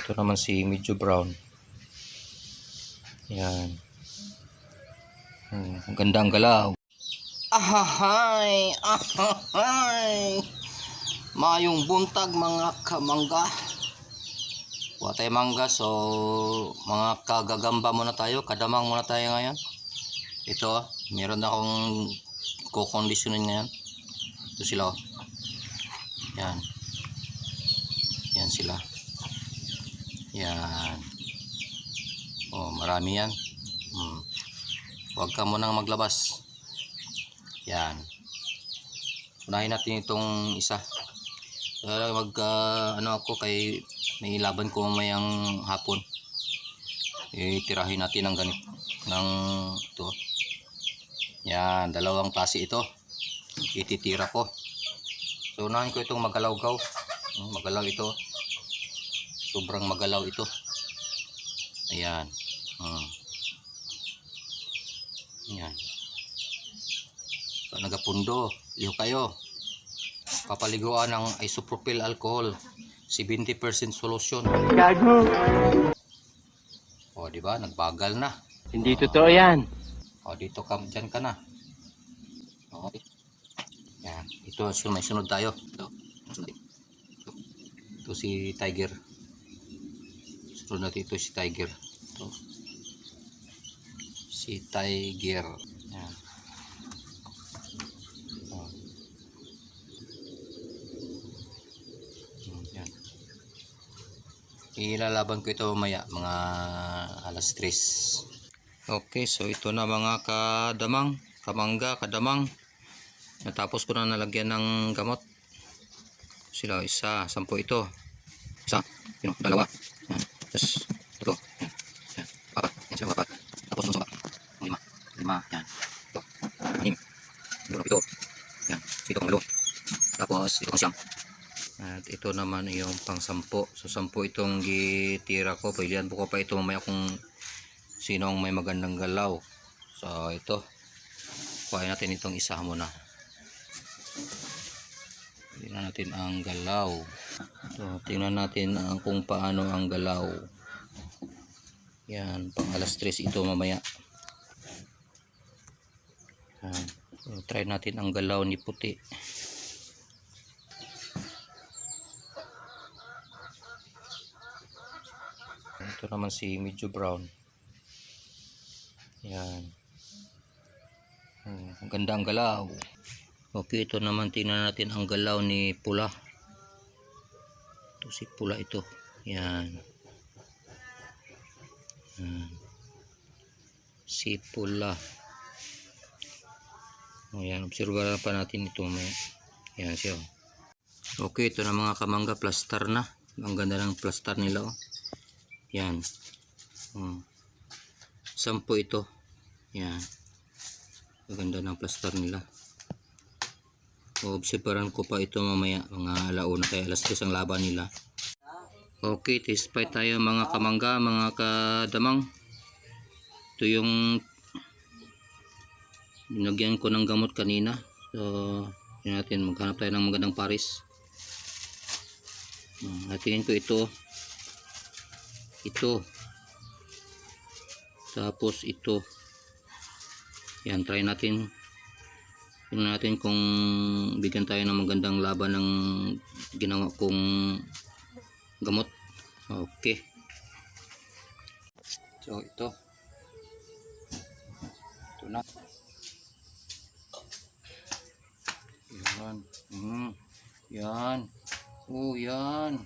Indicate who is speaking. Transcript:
Speaker 1: Ito naman si medyo brown. Yan. Ang ganda ang galaw. Ahahay! Ahahay! Mayong buntag mga kamangga. Kuha tayo mangga. So mga kagagamba muna tayo. Kadamang muna tayo ngayon. Ito, meron akong kukondisyonin ngayon. Ito sila. Yan. Yan sila. Yan. Oh, marami yan. Huwag ka munang maglabas. Yan. Unahin natin itong isa. Ano ako kay may laban ko mamayang hapon. Tirahin natin ng ganito. Ng ito. Yan, dalawang klase ito. Ititira ko. So unahin ko itong magalaw-gaw. Magalaw ito. Sobrang magalaw ito. Ayan. Ayan. So, nagapundo. Liho kayo. Papaliguan ng isopropyl alcohol. 70% solution.
Speaker 2: Gago.
Speaker 1: O, diba? Nagbagal na.
Speaker 2: Hindi totoo yan.
Speaker 1: O, dito ka. Dyan ka na. O, yan. Ito, may sunod tayo. Ito si Tiger. Sunod natin ito si Tiger. Ito. Si Tiger. Yan. O. Yan. Ilalaban ko ito mamaya. Mga alas 3. Okay, so ito na mga kadamang. Kamangga, kadamang. Natapos ko na nalagyan ng gamot. Sila, isa, 10 ito. Isa, yun, dalawa. Yan. Tapos, ito. Yan. 4. Yan sila, 4. Tapos, nung 5. 5. Yan. Ito. 6. Ito. Yan. Ito ang 8. Tapos, ito ang 9. At ito naman yung pang 10. So, 10 itong gitira ko. Pilihan ko pa ito mamaya kung sinong may magandang galaw. So, ito. Kuhain natin itong isa muna. Tingnan natin ang galaw. So, tingnan natin kung paano ang galaw. Yan, pang alas 3 ito mamaya. Yan. So, try natin ang galaw ni puti. Ito naman si medyo brown. Yan. Ang ganda ang galaw. Okay, ito naman tingnan natin ang galaw ni pula. Ito si pula ito. Yan. Si pula. Ayan, obserbahan pa natin ito. Yan siya. Okay, ito na mga kamangga, plaster na. Ang ganda ng plaster nila. Oh. Yan. 10 ito. Yan. Ang ganda ng plaster nila. Obserbahan ko pa ito mamaya. Mga alauna kaya alas 3 ang laban nila. Okay, test fight tayo mga kamangga, mga kadamang. Ito yung binagyan ko ng gamot kanina. So, yun natin. Maghanap tayo ng magandang pares. Natingin ko ito. Ito. Tapos ito. Yan, try natin. Tingnan natin kung bigyan tayo ng magandang laban ng ginawa kong gamot. Okay. So ito. Ito na. Yan. Yan. Oh, yan.